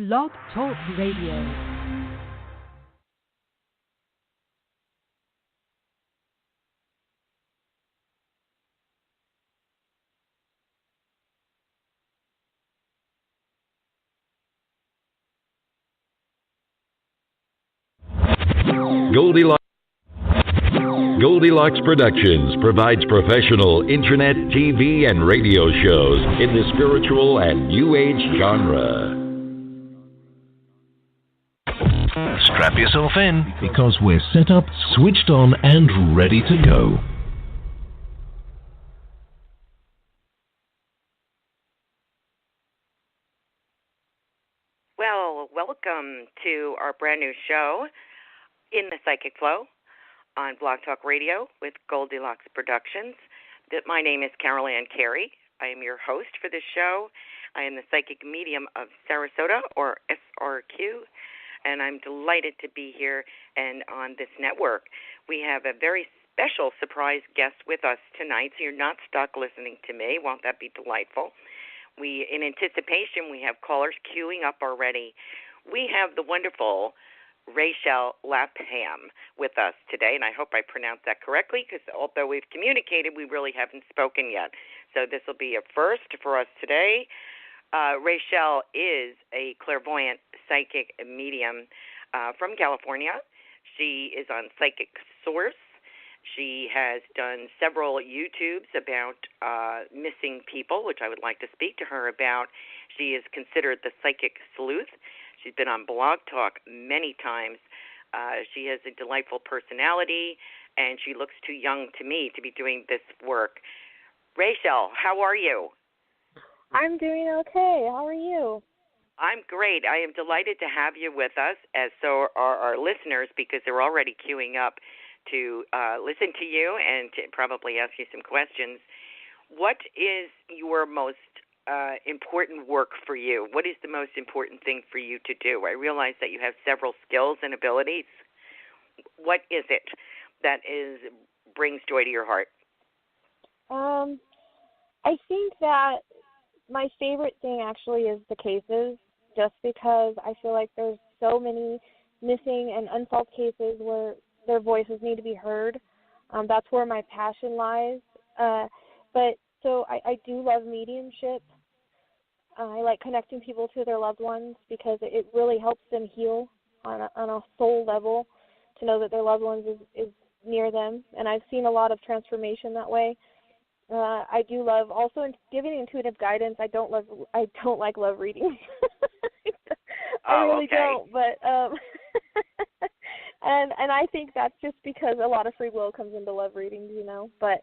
Blog Talk Radio. Goldilocks Productions provides professional internet, TV, and radio shows in the spiritual and New Age genre. Strap yourself in, because we're set up, switched on, and ready to go. Well, welcome to our brand new show in the Psychic Flow on Blog Talk Radio with Goldilocks Productions. My name is Carolan Carey. I am your host for this show. I am the Psychic Medium of Sarasota, or SRQ, and I'm delighted to be here and on this network. We have a very special surprise guest with us tonight, so you're not stuck listening to me. Won't that be delightful? In anticipation, we have callers queuing up already. We have the wonderful Rachell Lapham with us today, and I hope I pronounced that correctly, because although we've communicated, we really haven't spoken yet. So this will be a first for us today. Rachelle is a clairvoyant psychic medium from California. She is on Psychic Source. She has done several YouTubes about missing people, which I would like to speak to her about. She is considered the psychic sleuth. She's been on Blog Talk many times. She has a delightful personality, and she looks too young to me to be doing this work. Rachelle, how are you? I'm doing okay. How are you? I'm great. I am delighted to have you with us, as so are our listeners, because they're already queuing up to listen to you and to probably ask you some questions. What is your most important work for you? What is the most important thing for you to do? I realize that you have several skills and abilities. What is it that brings joy to your heart? I think that my favorite thing actually is the cases, just because I feel like there's so many missing and unsolved cases where their voices need to be heard. That's where my passion lies. So I do love mediumship. I like connecting people to their loved ones, because it really helps them heal on a soul level, to know that their loved ones is near them. And I've seen a lot of transformation that way. I do love also giving intuitive guidance. I don't like love reading. I really don't. But and I think that's just because a lot of free will comes into love readings, But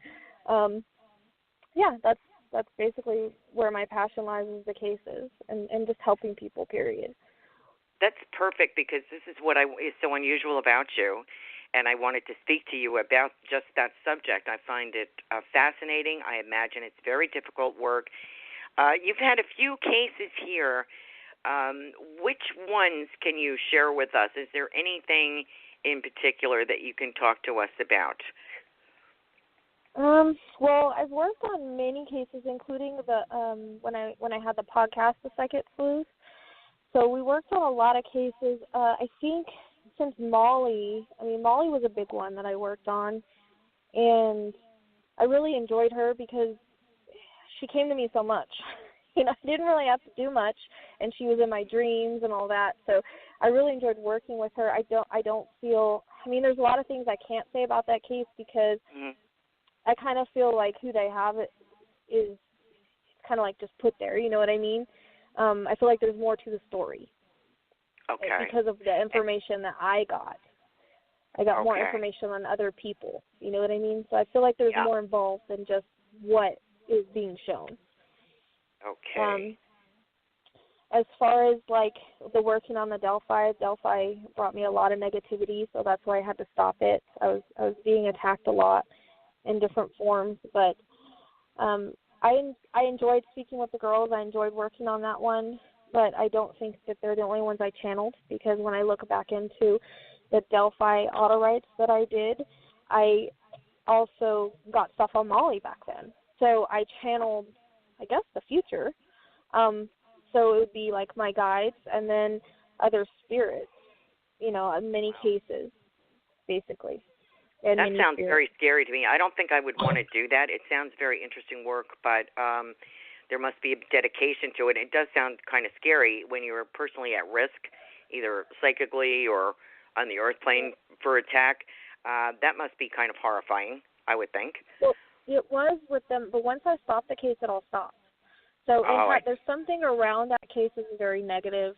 yeah, that's basically where my passion lies, is the cases and just helping people, period. That's perfect, because this is what is so unusual about you, and I wanted to speak to you about just that subject. I find it fascinating. I imagine it's very difficult work. You've had a few cases here. Which ones can you share with us? Is there anything in particular that you can talk to us about? Well, I've worked on many cases, including the when I had the podcast, The Psychic Sleuth. So we worked on a lot of cases. I think since Molly was a big one that I worked on, and I really enjoyed her because she came to me so much. I didn't really have to do much, and she was in my dreams and all that. So I really enjoyed working with her. I don't feel. There's a lot of things I can't say about that case, because I kind of feel like who they have is kind of like just put there. You know what I mean? I feel like there's more to the story. Okay. Because of the information that I got. I got more information on other people. You know what I mean? So I feel like there's more involved than just what is being shown. Okay. As far as like the working on the Delphi brought me a lot of negativity, so that's why I had to stop it. I was being attacked a lot in different forms, but I enjoyed speaking with the girls. I enjoyed working on that one, but I don't think that they're the only ones I channeled, because when I look back into the Delphi auto rights that I did, I also got stuff on Molly back then. So I channeled, I guess, the future. So it would be like my guides and then other spirits, in many cases, basically. And that sounds spirits. very scary to me. I don't think I would want to do that. It sounds very interesting work, but there must be a dedication to it. It does sound kind of scary when you're personally at risk, either psychically or on the earth plane for attack. That must be kind of horrifying, I would think. Well, it was with them, but once I stopped the case, it all stopped. So there's something around that case that's very negative,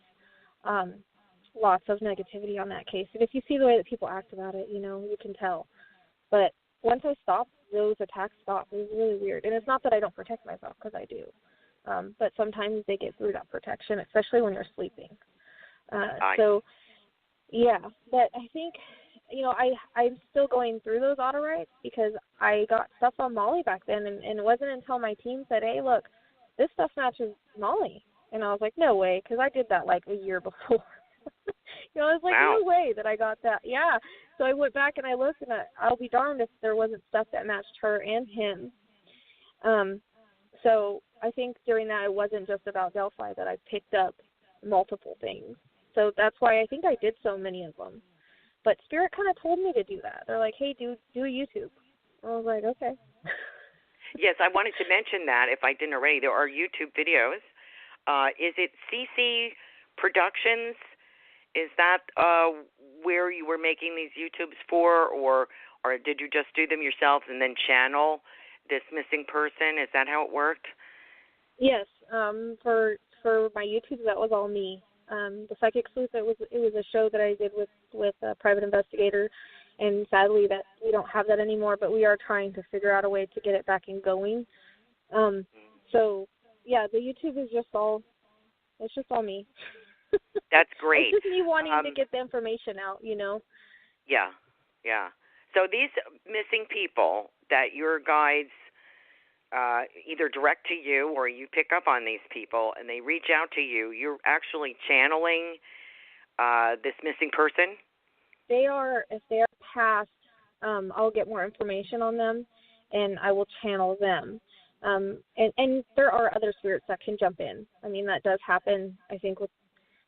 lots of negativity on that case. And if you see the way that people act about it, you can tell. But once I stopped, those attacks stopped. It was really weird. And it's not that I don't protect myself, because I do. But sometimes they get through that protection, especially when you're sleeping. So, yeah. But I think, I'm still going through those auto rights because I got stuff on Molly back then. And it wasn't until my team said, hey, look, this stuff matches Molly. And I was like, no way, because I did that like a year before. I was like, wow. No way that I got that. Yeah. So I went back and I looked, and I'll be darned if there wasn't stuff that matched her and him. So I think during that it wasn't just about Delphi, that I picked up multiple things. So that's why I think I did so many of them. But Spirit kind of told me to do that. They're like, hey, do a YouTube. I was like, okay. Yes, I wanted to mention that if I didn't already. There are YouTube videos. Is it CC Productions? Is that where you were making these YouTubes for, or did you just do them yourselves and then channel this missing person? Is that how it worked? Yes. For my YouTubes, that was all me. The Psychic Sleuth, it was a show that I did with a private investigator, and sadly that we don't have that anymore. But we are trying to figure out a way to get it back and going. So yeah, the YouTube is just all me. That's great. It's just me wanting to get the information out, Yeah. So these missing people that your guides either direct to you or you pick up on these people and they reach out to you, you're actually channeling this missing person? If they are past, I'll get more information on them and I will channel them. And there are other spirits that can jump in. I mean, that does happen, I think,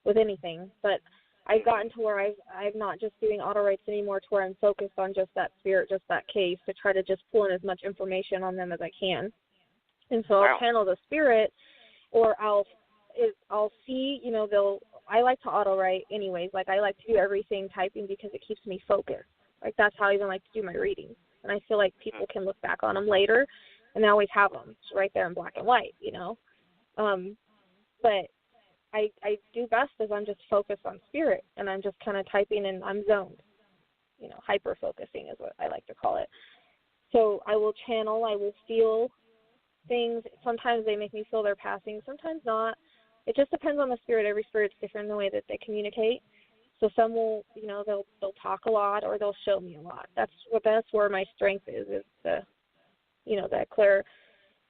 with anything, but I've gotten to where I'm not just doing auto rights anymore, to where I'm focused on just that spirit, just that case, to try to just pull in as much information on them as I can. And so I'll channel the spirit, or I'll see, I like to auto write anyways. Like, I like to do everything typing because it keeps me focused. Like, that's how I even like to do my readings. And I feel like people can look back on them later, and they always have them. It's right there in black and white, But I do best as I'm just focused on spirit, and I'm just kind of typing and I'm zoned. Hyper-focusing is what I like to call it. So I will channel, I will feel things. Sometimes they make me feel they're passing, sometimes not. It just depends on the spirit. Every spirit's different in the way that they communicate. So some will, they'll talk a lot, or they'll show me a lot. That's where my strength is the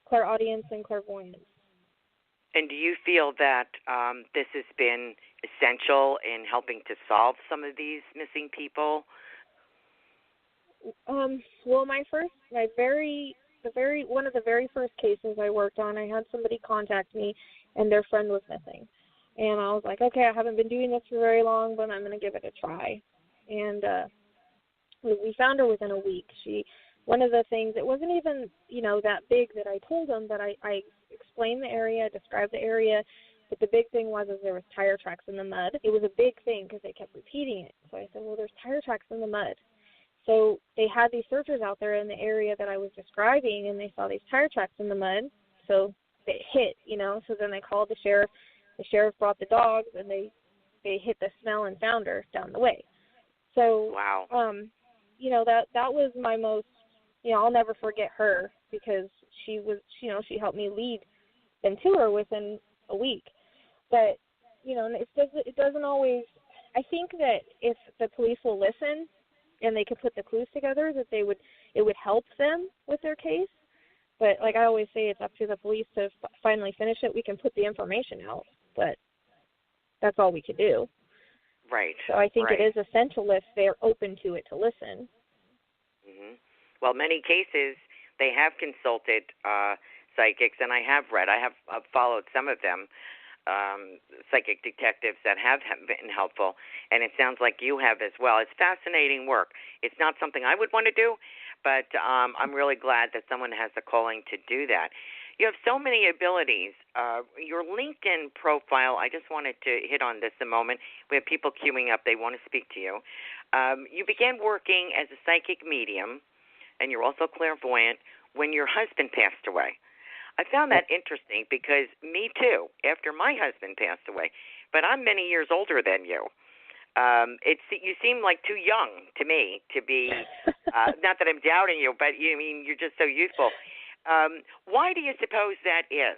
clairaudience and clairvoyance. And do you feel that this has been essential in helping to solve some of these missing people? Well, one of the very first cases I worked on, I had somebody contact me, and their friend was missing. And I was like, okay, I haven't been doing this for very long, but I'm going to give it a try. And we found her within a week. One of the things, it wasn't even, that big that I told them, but I explained the area, described the area, but the big thing was there was tire tracks in the mud. It was a big thing because they kept repeating it. So I said, well, there's tire tracks in the mud. So they had these searchers out there in the area that I was describing, and they saw these tire tracks in the mud. So they hit, so then they called the sheriff. The sheriff brought the dogs, and they hit the smell and found her down the way. So, wow. That was my most, I'll never forget her, because she was, she helped me lead them to her within a week. But, it doesn't always, I think that if the police will listen and they could put the clues together, that it would help them with their case. But like I always say, it's up to the police to finally finish it. We can put the information out, but that's all we could do. Right. So I think it is essential if they're open to it to listen. Mm-hmm. Well, many cases they have consulted psychics, and I have followed some of them. psychic detectives that have been helpful, and it sounds like you have as well. It's fascinating work. It's not something I would want to do, but I'm really glad that someone has the calling to do that. You have so many abilities. Your LinkedIn profile, I just wanted to hit on this a moment. We have people queuing up. They want to speak to you. You began working as a psychic medium, and you're also clairvoyant, when your husband passed away. I found that interesting because me too, after my husband passed away, but I'm many years older than you. You seem like too young to me to be, not that I'm doubting you, but you're just so youthful. Why do you suppose that is,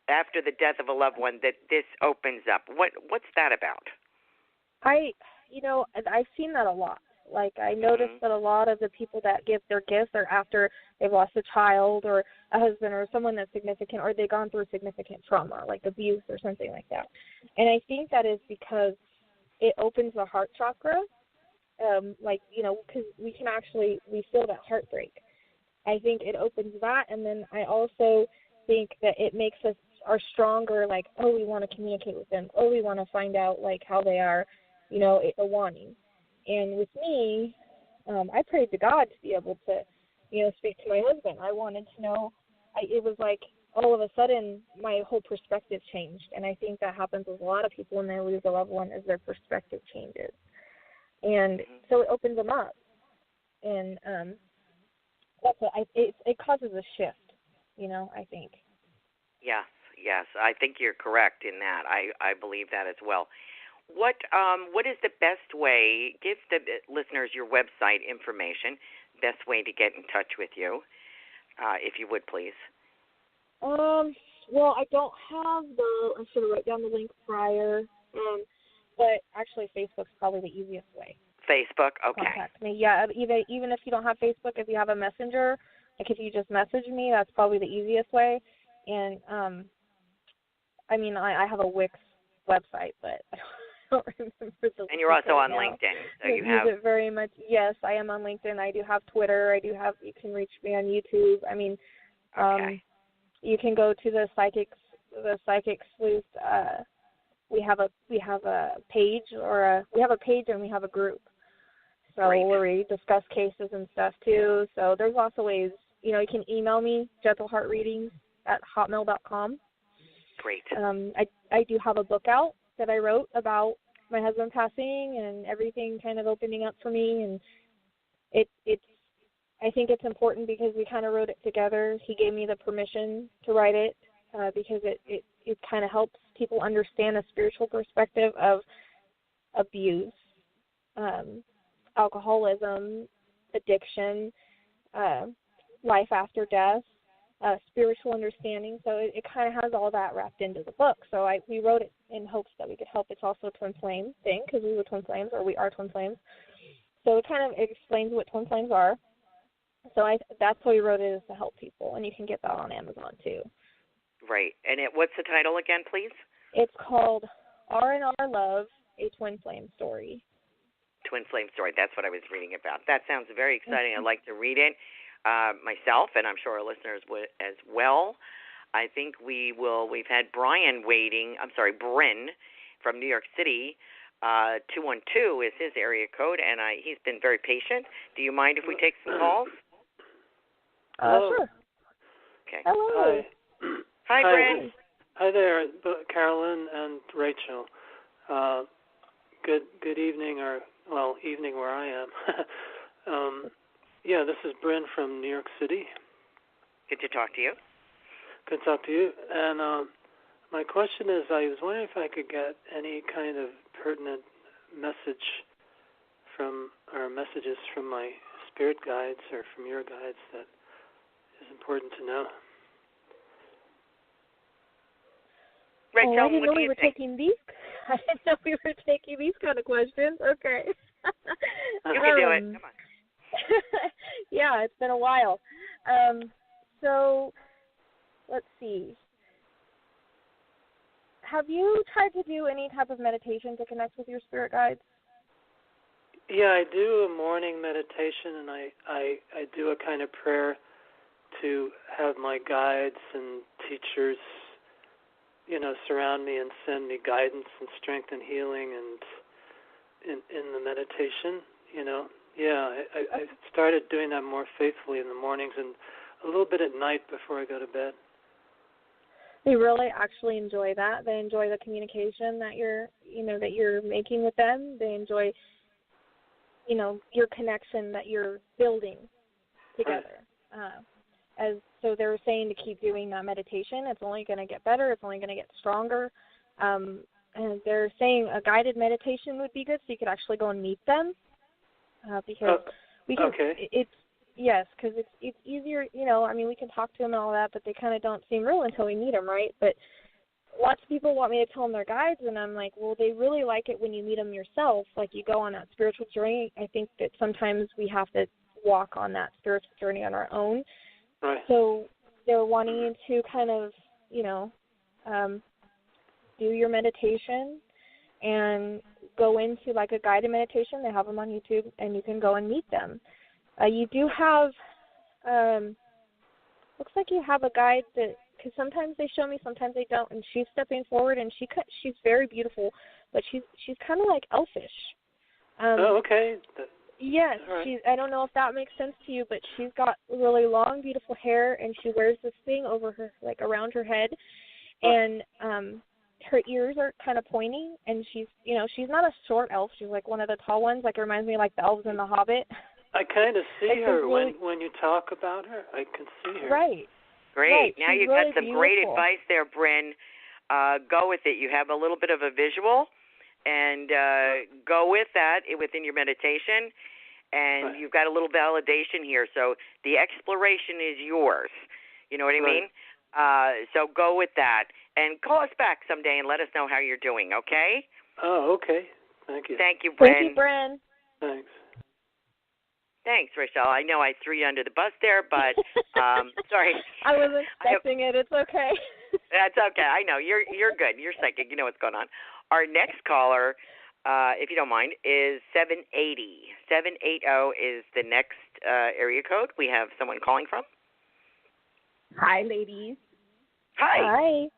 after the death of a loved one, that this opens up? What's that about? I've seen that a lot. Like, I noticed that a lot of the people that give their gifts are after they've lost a child or a husband or someone that's significant, or they've gone through significant trauma, like abuse or something like that. And I think that is because it opens the heart chakra, because we feel that heartbreak. I think it opens that, and then I also think that it makes us stronger, like, we want to communicate with them, we want to find out, like, how they are, it's a wanting. And with me, I prayed to God to be able to, speak to my husband. I wanted to know, it was like all of a sudden my whole perspective changed, and I think that happens with a lot of people when they lose a loved one, is their perspective changes. And so it opens them up, and it causes a shift, I think. Yes, I think you're correct in that. I believe that as well. What is the best way? Give the listeners your website information, best way to get in touch with you, if you would, please. Well, I don't have I should have wrote down the link prior, but actually Facebook's probably the easiest way. Facebook, okay. Contact me. Yeah, even if you don't have Facebook, if you have a messenger, like if you just message me, that's probably the easiest way. And I have a Wix website, but I don't remember the. And you're also on now. LinkedIn, so you have. Use it very much. Yes, I am on LinkedIn. I do have Twitter. You can reach me on YouTube. Okay. You can go to the Psychic Sleuth. We have a page, we have a page and we have a group. So where we discuss cases and stuff too. So there's lots of ways. You can email me, gentleheartreadings@hotmail.com. Great. I do have a book out that I wrote about my husband passing and everything kind of opening up for me, and I think it's important because we kind of wrote it together. He gave me the permission to write it because it kind of helps people understand a spiritual perspective of abuse, alcoholism, addiction, life after death, spiritual understanding. So it kind of has all that wrapped into the book. So we wrote it in hopes that we could help. It's also a twin flame thing because we were twin flames, or we are twin flames. So it kind of explains what twin flames are. So that's why we wrote it, is to help people, and you can get that on Amazon too. Right. And what's the title again, please? It's called R&R Love, a Twin Flame Story. Twin Flame Story. That's what I was reading about. That sounds very exciting. I'd like to read it myself, and I'm sure our listeners would as well. I think we've had Bryn from New York City. 212 is his area code, and he's been very patient. Do you mind if we take some calls? Sure. Okay. Hello. Hi, Bryn. Hi there, Carolan and Rachel. Good evening, evening where I am. This is Bryn from New York City. Good to talk to you. Good to talk to you. And my question is, I was wondering if I could get any kind of pertinent messages from my spirit guides or from your guides that is important to know. Rachelle, I didn't know we were think? taking these. I didn't know we were taking these kind of questions. Okay. You can do it. Come on. Yeah, it's been a while. So, let's see. Have you tried to do any type of meditation to connect with your spirit guides? Yeah, I do a morning meditation, and I do a kind of prayer to have my guides and teachers surround me and send me guidance and strength and healing and in the meditation, I started doing that more faithfully in the mornings and a little bit at night before I go to bed. They really actually enjoy that. They enjoy the communication that you're making with them. They enjoy, your connection that you're building together. Right. So they're saying to keep doing that meditation. It's only going to get better. It's only going to get stronger. And they're saying a guided meditation would be good, so you could actually go and meet them. Because we can. Okay. Because it's easier. We can talk to them and all that, but they kind of don't seem real until we meet them, right? But lots of people want me to tell them they're guides, and I'm like, well, they really like it when you meet them yourself. Like you go on that spiritual journey. I think that sometimes we have to walk on that spiritual journey on our own. Right. So they're wanting you to kind of, do your meditation and go into like a guided meditation. They have them on YouTube, and you can go and meet them. You do have, looks like you have a guide that, because sometimes they show me, sometimes they don't, and she's stepping forward, and she's very beautiful, but she's kind of like elfish. Okay. Yes, right. I don't know if that makes sense to you, but she's got really long, beautiful hair, and she wears this thing over her, like around her head, and her ears are kind of pointy, and she's not a short elf. She's like one of the tall ones. Like it reminds me of like the elves in The Hobbit. I kind of see her when you talk about her. I can see her. Right. Great. Right. Now She's you've really got some beautiful. great advice there, Bryn. Go with it. You have a little bit of a visual, and go with that within your meditation. And right. You've got a little validation here. So the exploration is yours. You know what I mean? So go with that. And call us back someday and let us know how you're doing, okay? Oh, okay. Thank you. Thank you, Bryn. Thank you, Bryn. Thanks. Thanks, Rachelle. I know I threw you under the bus there, but sorry. I wasn't expecting it. It's okay. That's okay. I know. You're good. You're psychic. You know what's going on. Our next caller, if you don't mind, is 780. 780 is the next area code we have someone calling from. Hi, ladies. Hi. Hi.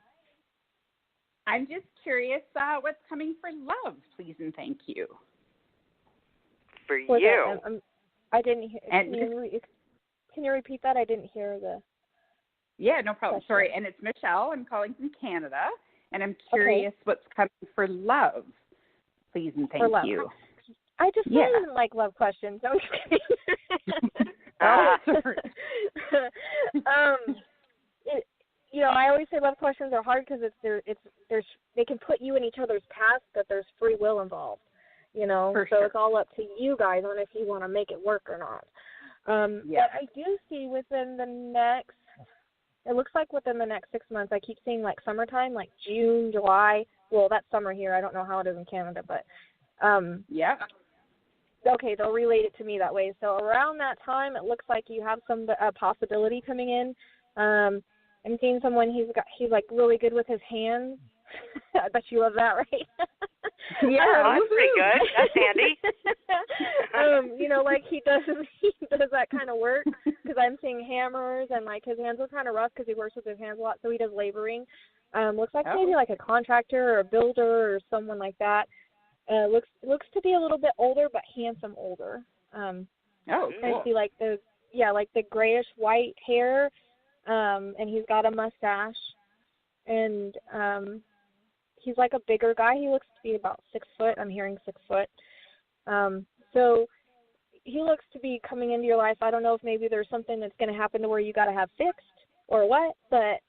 I'm just curious what's coming for love, please and thank you. For you. I didn't hear. And can you repeat that? I didn't hear the. Yeah, no problem. question. Sorry, and it's Michelle. I'm calling from Canada, and I'm curious what's coming for love, please and thank you. I just didn't like love questions. I was kidding. I always say love questions are hard because they can put you in each other's paths, but there's free will involved. For so sure. It's all up to you guys on if you want to make it work or not. But I do see within the next, it looks like within the next 6 months, I keep seeing like summertime, like June, July. Well, that's summer here. I don't know how it is in Canada, but okay, they'll relate it to me that way. So around that time, it looks like you have some possibility coming in. I'm seeing someone, he's like really good with his hands. I bet you love that, right? Yeah, that's pretty good. That's handy. Like he does that kind of work because I'm seeing hammers and like his hands are kind of rough because he works with his hands a lot, so he does laboring. Looks like maybe like a contractor or a builder or someone like that. Looks to be a little bit older, but handsome older. Cool. I see like the grayish white hair, and he's got a mustache, and he's like a bigger guy. He looks to be about 6 foot. I'm hearing 6 foot. So he looks to be coming into your life. I don't know if maybe there's something that's going to happen to where you got to have fixed or what, but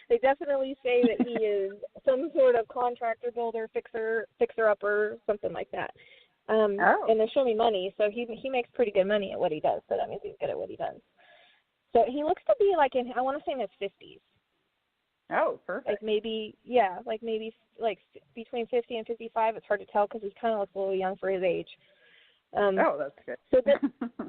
they definitely say that he is some sort of contractor, builder, fixer-upper, something like that. And they're showing me money, so he makes pretty good money at what he does, so that means he's good at what he does. So he looks to be like I want to say in his 50s. Oh, perfect. Like maybe between 50 and 55. It's hard to tell because he kind of looks a little young for his age. That's good. So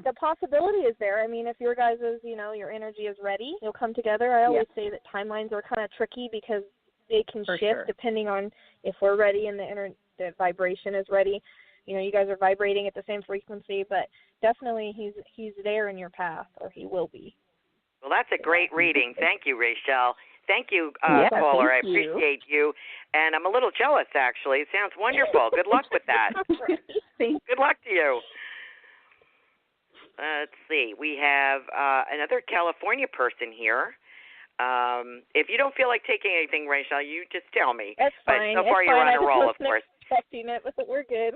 the possibility is there. I mean, if your guys' your energy is ready, you'll come together. I always say that timelines are kind of tricky because they can shift depending on if we're ready and the vibration is ready. You guys are vibrating at the same frequency, but definitely he's there in your path, or he will be. Well, that's a great reading. Thank you, Rachelle. Thank you, Yeah, caller. I thank you. appreciate you. And I'm a little jealous, actually. It sounds wonderful. Good luck with that. Good luck to you. Let's see. We have another California person here. If you don't feel like taking anything, Rachelle, you just tell me. That's fine. But so far, you're on a roll, of course. Expecting it, but we're good.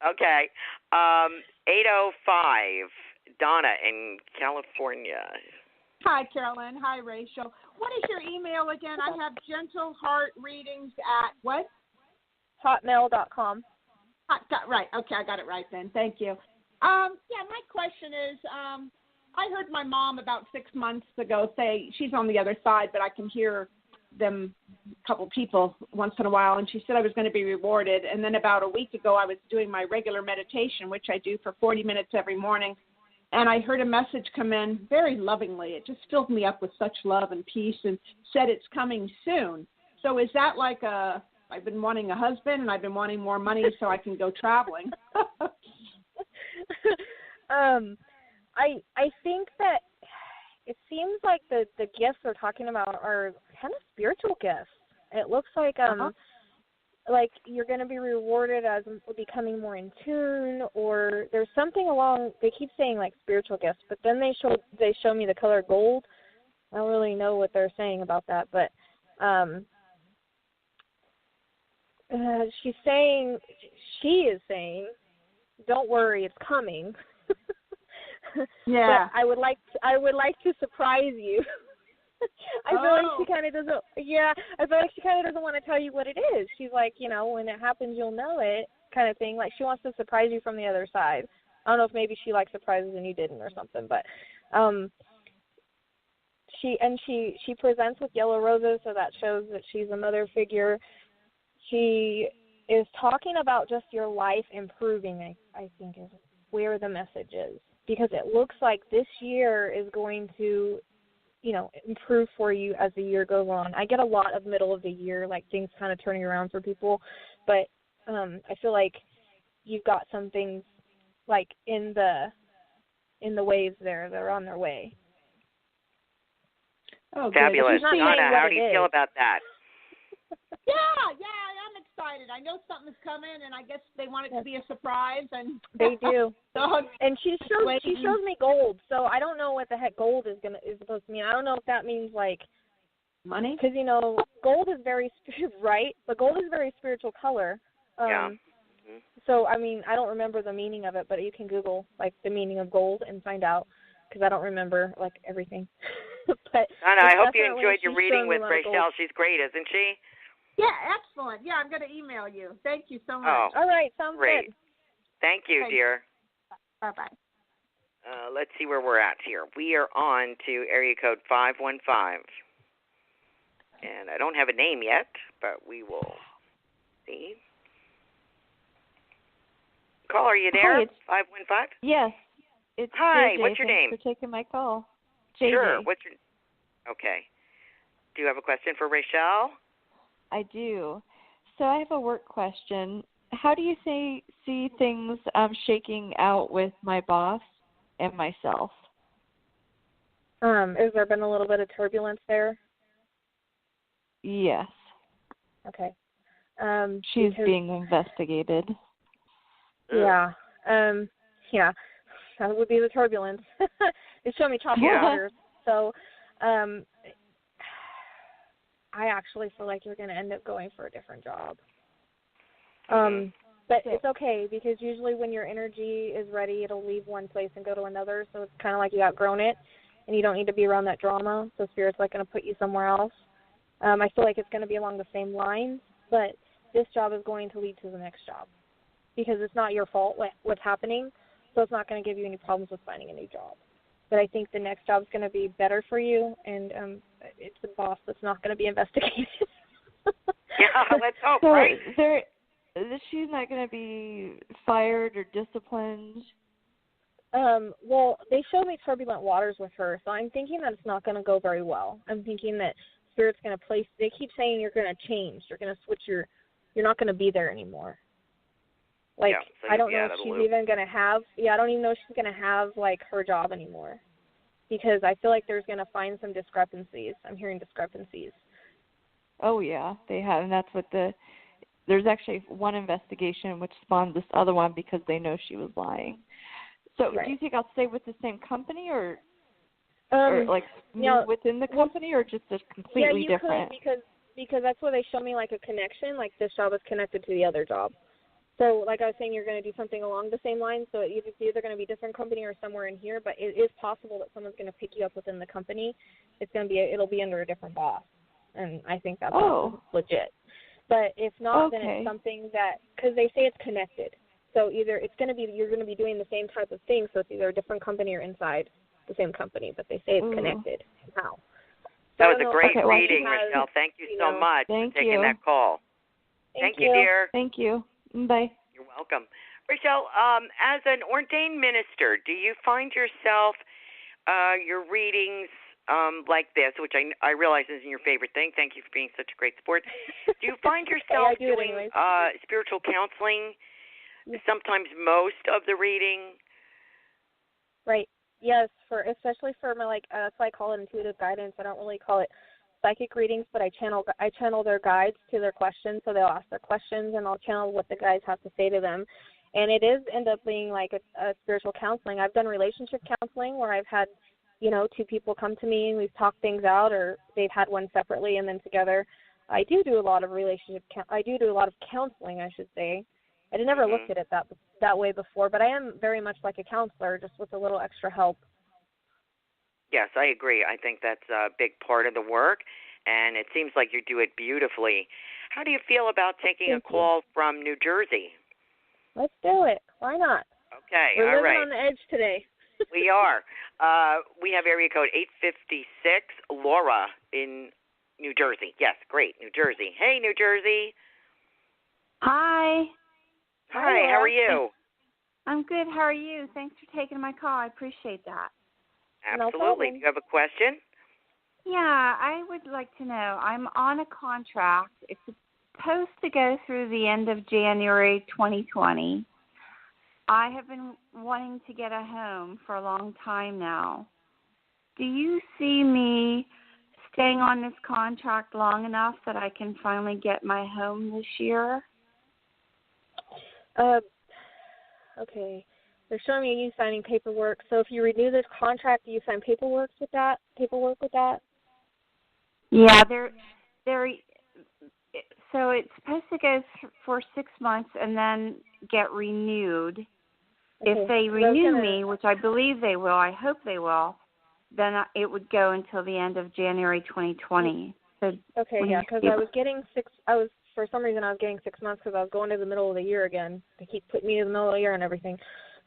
Okay. 805, Donna in California. Hi, Carolan. Hi, Rachel. What is your email again? I have gentle heart readings at what? Hotmail.com. Right. Okay, I got it right then. Thank you. Yeah, my question is, I heard my mom about 6 months ago say, she's on the other side, but I can hear them, a couple people once in a while, and she said I was going to be rewarded. And then about a week ago, I was doing my regular meditation, which I do for 40 minutes every morning, and I heard a message come in very lovingly. It just filled me up with such love and peace and said it's coming soon. So is that like I've been wanting a husband and I've been wanting more money so I can go traveling? I think that it seems like the gifts they're talking about are kind of spiritual gifts. It looks like like you're going to be rewarded as becoming more in tune, or there's something along. They keep saying like spiritual gifts, but then they show me the color gold. I don't really know what they're saying about that, but she is saying, don't worry, it's coming. Yeah. But I would like to surprise you. I feel like she kind of doesn't. Yeah, I feel like she kind of doesn't want to tell you what it is. She's like, when it happens, you'll know it, kind of thing. Like she wants to surprise you from the other side. I don't know if maybe she likes surprises and you didn't or something, but she presents with yellow roses, so that shows that she's a mother figure. She is talking about just your life improving. I think is where the message is, because it looks like this year is going to improve for you as the year goes on. I get a lot of middle of the year, like things kind of turning around for people, but I feel like you've got some things like in the waves there. They're on their way. Oh, fabulous. Donna, how do you feel about that? Yeah, I'm excited. I know something's coming, and I guess they want it to be a surprise. And they do. So and she shows me gold, so I don't know what the heck gold is supposed to mean. I don't know if that means like money, because gold is very right, but gold is a very spiritual color. Yeah. So I mean, I don't remember the meaning of it, but you can Google like the meaning of gold and find out, because I don't remember like everything. But Donna, I hope you enjoyed your reading with Rachelle. She's great, isn't she? Yeah, excellent. Yeah, I'm going to email you. Thank you so much. Oh, all right, sounds great. Good. Thank you, dear. Bye-bye. Let's see where we're at here. We are on to area code 515. And I don't have a name yet, but we will see. Caller, are you there? Hi, 515? Yes. It's Hi, JJ. what's your name? Thanks for taking my call. JJ. Sure. Okay. Do you have a question for Rachelle? I do. So I have a work question. How do you see things shaking out with my boss and myself? Has there been a little bit of turbulence there? Yes. Okay. She's being investigated. Yeah. Yeah. That would be the turbulence. It showed me choppy waters. So, I actually feel like you're going to end up going for a different job. But it's okay, because usually when your energy is ready, it'll leave one place and go to another. So it's kind of like you outgrown it, and you don't need to be around that drama. So Spirit's like going to put you somewhere else. I feel like it's going to be along the same lines, but this job is going to lead to the next job, because it's not your fault what's happening. So it's not going to give you any problems with finding a new job. But I think the next job is going to be better for you, and it's the boss that's not going to be investigated. Yeah, let's hope, so right? She's not going to be fired or disciplined? Well, they showed me turbulent waters with her, so I'm thinking that it's not going to go very well. I'm thinking that Spirit's going to place, they keep saying you're going to change. You're going to switch you're not going to be there anymore. Like, so I don't know if she's even going to have, I don't even know if she's going to have, like, her job anymore. because I feel like there's going to find some discrepancies. I'm hearing discrepancies. Oh, yeah, they have, and that's what there's actually one investigation which spawned this other one because they know she was lying. So do you think I'll stay with the same company or like move within the company or just completely different? Yeah, because that's where they show me like a connection, like this job is connected to the other job. So like I was saying, you're going to do something along the same lines, so it's either going to be a different company or somewhere in here, but it is possible that someone's going to pick you up within the company. It'll be under a different boss, and I think that's legit. But if not, then it's something that, because they say it's connected. So either you're going to be doing the same type of thing, so it's either a different company or inside the same company, but they say it's connected somehow. That was a great reading, Rachelle. Thank you so much for taking that call. Thank you, dear. Thank you. Bye. You're welcome. Rachelle, as an ordained minister, do you find yourself, your readings like this, which I realize isn't your favorite thing. Thank you for being such a great sport. Do you find yourself doing spiritual counseling sometimes most of the reading? Right. Yes, especially for my that's why I call it intuitive guidance. I don't really call it psychic readings, but I channel their guides to their questions, so they'll ask their questions, and I'll channel what the guides have to say to them. And it is end up being like a spiritual counseling. I've done relationship counseling where I've had, two people come to me and we've talked things out, or they've had one separately and then together. I do a lot of I do a lot of counseling, I should say. I had never looked at it that way before, but I am very much like a counselor, just with a little extra help. Yes, I agree. I think that's a big part of the work, and it seems like you do it beautifully. How do you feel about taking a call from New Jersey? Let's do it. Why not? Okay, We're all living right. on the edge today. We are. We have area code 856, Laura in New Jersey. Yes, great, New Jersey. Hey, New Jersey. Hi. Hi, how are you? I'm good. How are you? Thanks for taking my call. I appreciate that. Absolutely. Do you have a question? Yeah, I would like to know. I'm on a contract. It's supposed to go through the end of January 2020. I have been wanting to get a home for a long time now. Do you see me staying on this contract long enough that I can finally get my home this year? Okay. They're showing me you signing paperwork. So if you renew this contract, do you sign paperwork with that? Yeah, so it's supposed to go for 6 months and then get renewed. Okay. If they renew me, which I believe they will, I hope they will, then it would go until the end of January 2020. So okay, yeah, because for some reason I was getting 6 months because I was going to the middle of the year again. They keep putting me in the middle of the year and everything.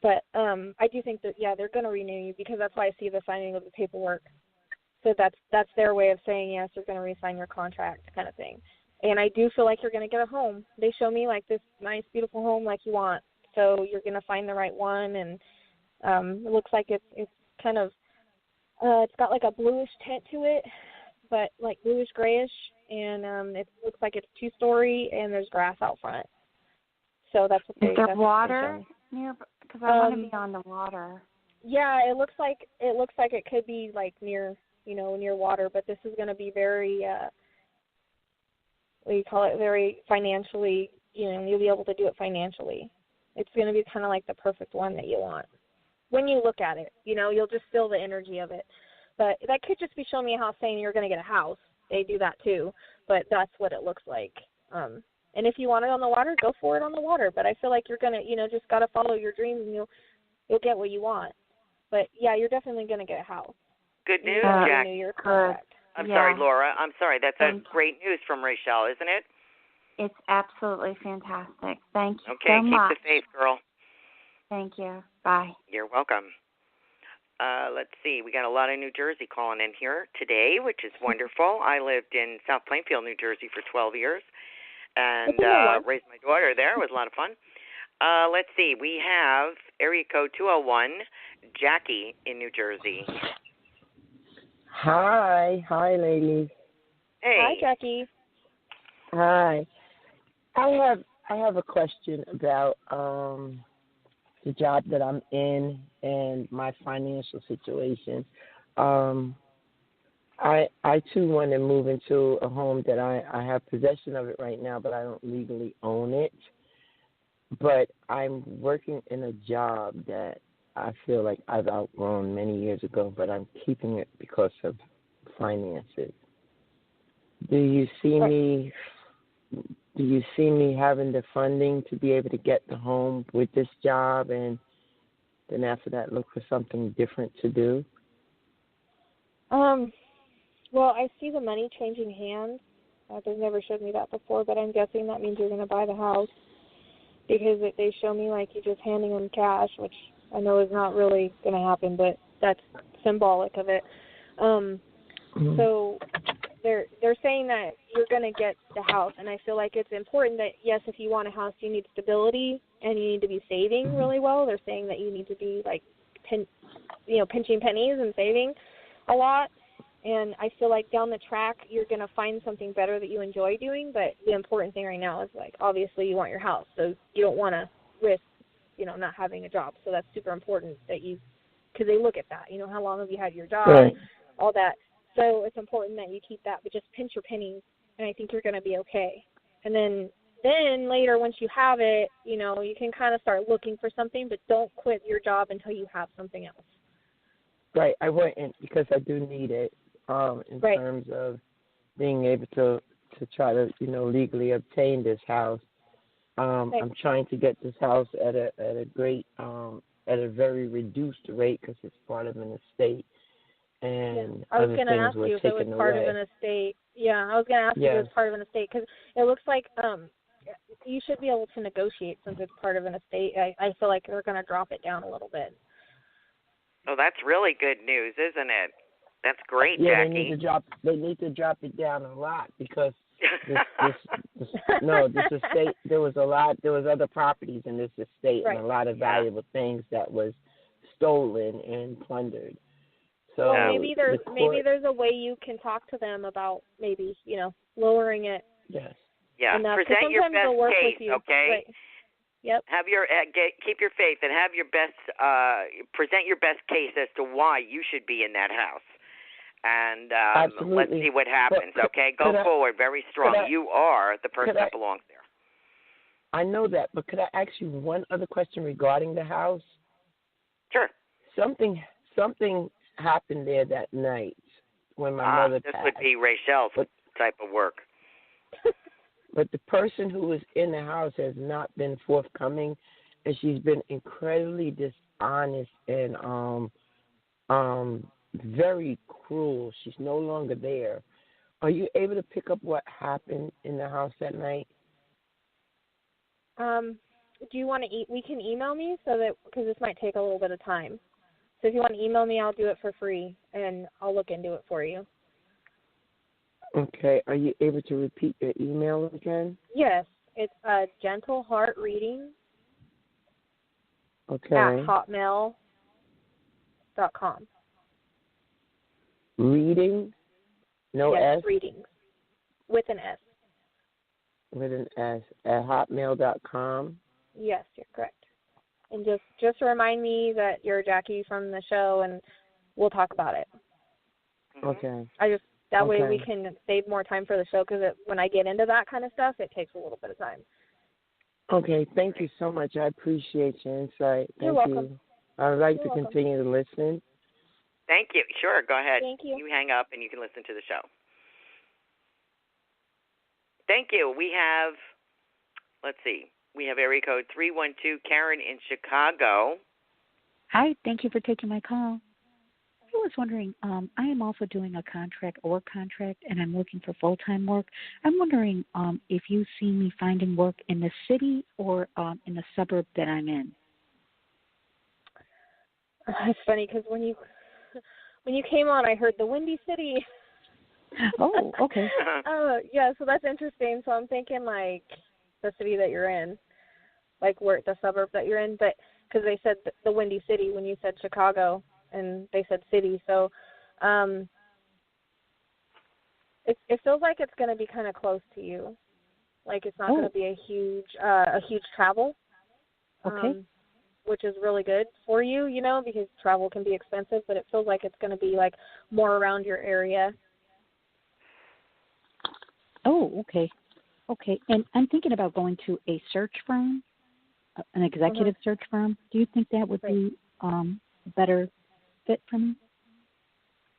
But I do think that, they're going to renew you, because that's why I see the signing of the paperwork. So that's their way of saying, yes, you're going to re-sign your contract kind of thing. And I do feel like you're going to get a home. They show me like this nice, beautiful home like you want. So you're going to find the right one. And it looks like it's kind of, it's got like a bluish tint to it, but like bluish grayish. And it looks like it's 2-story and there's grass out front. So that's what Is there water near? Because I want to be on the water. Yeah, it looks like it could be like near water, but this is going to be very, very financially, you'll be able to do it financially. It's going to be kind of like the perfect one that you want. When you look at it, you'll just feel the energy of it. But that could just be showing me a house saying you're going to get a house. They do that too, but that's what it looks like. And if you want it on the water, go for it on the water. But I feel like you're going to, just got to follow your dreams and you'll get what you want. But, yeah, you're definitely going to get a house. Good news, Jack. I'm sorry, Laura. I'm sorry. That's great news from Rachelle, isn't it? It's absolutely fantastic. Thank you so much. Okay, keep the faith, girl. Thank you. Bye. You're welcome. Let's see. We got a lot of New Jersey calling in here today, which is wonderful. I lived in South Plainfield, New Jersey for 12 years and raised my daughter there. It was a lot of fun. Let's see. We have area code 201, Jackie in New Jersey. Hi, ladies. Hey. Hi, Jackie. Hi. I have a question about the job that I'm in and my financial situation. I too want to move into a home that I have possession of it right now, but I don't legally own it. But I'm working in a job that I feel like I've outgrown many years ago, but I'm keeping it because of finances. Do you see me having the funding to be able to get the home with this job, and then after that look for something different to do? Well, I see the money changing hands. They've never showed me that before, but I'm guessing that means you're going to buy the house, because they show me like you're just handing them cash, which I know is not really going to happen, but that's symbolic of it. So they're saying that you're going to get the house, and I feel like it's important that, yes, if you want a house, you need stability and you need to be saving really well. They're saying that you need to be like pinching pennies and saving a lot. And I feel like down the track, you're going to find something better that you enjoy doing. But the important thing right now is, like, obviously you want your house. So you don't want to risk, not having a job. So that's super important that because they look at that. How long have you had your job? Right. All that. So it's important that you keep that, but just pinch your pennies, and I think you're going to be okay. And then later, once you have it, you can kind of start looking for something, but don't quit your job until you have something else. Right. I wouldn't, because I do need it. In terms of being able to try to legally obtain this house. I'm trying to get this house at a great at a very reduced rate, because it's part of an estate, and I was going to ask you if it was part of an estate. Yeah, I was going to ask you if it was part of an estate, because it looks like you should be able to negotiate since it's part of an estate. I feel like they're going to drop it down a little bit. Oh, that's really good news, isn't it? That's great, yeah, Jackie. They need to drop it down a lot, because this estate, there was other properties in this estate, and a lot of valuable things that was stolen and plundered. So maybe there's a way you can talk to them about maybe lowering it. Yes. Yeah. Present your best case, okay? Right. Yep. Have your keep your faith and have your best present your best case as to why you should be in that house. And let's see what happens, okay? Go forward very strong. You are the person that belongs there. I know that, but could I ask you one other question regarding the house? Sure. Something happened there that night when my mother passed. This would be Rachelle's type of work. But the person who was in the house has not been forthcoming, and she's been incredibly dishonest and very cruel. She's no longer there. Are you able to pick up what happened in the house that night? Do you want to we can email me, because this might take a little bit of time. So if you want to email me, I'll do it for free, and I'll look into it for you. Okay. Are you able to repeat your email again? Yes. It's gentleheartreading at hotmail.com. Reading? No yes, S? Readings. With an S. With an S. At hotmail.com? Yes, you're correct. And just remind me that you're Jackie from the show, and we'll talk about it. Okay. That way we can save more time for the show, because when I get into that kind of stuff, it takes a little bit of time. Okay. Thank you so much. I appreciate your insight. You're welcome. I would like You're to continue to listen. Thank you. Sure, go ahead. Thank you. You hang up and you can listen to the show. Thank you. We have, we have area code 312, Karen in Chicago. Hi, thank you for taking my call. I was wondering, I am also doing a contract, and I'm looking for full-time work. I'm wondering if you see me finding work in the city or in the suburb that I'm in. It's funny, because when you came on, I heard the Windy City. Oh, okay. Yeah, so that's interesting. So I'm thinking like the city that you're in, like the suburb that you're in, but because they said the Windy City when you said Chicago, and they said city. So it feels like it's going to be kind of close to you. Like it's not going to be a huge travel. Okay. which is really good for you, you know, because travel can be expensive, but it feels like it's going to be like more around your area. Oh, okay. Okay. And I'm thinking about going to a search firm, an executive search firm. Do you think that would be a better fit for me?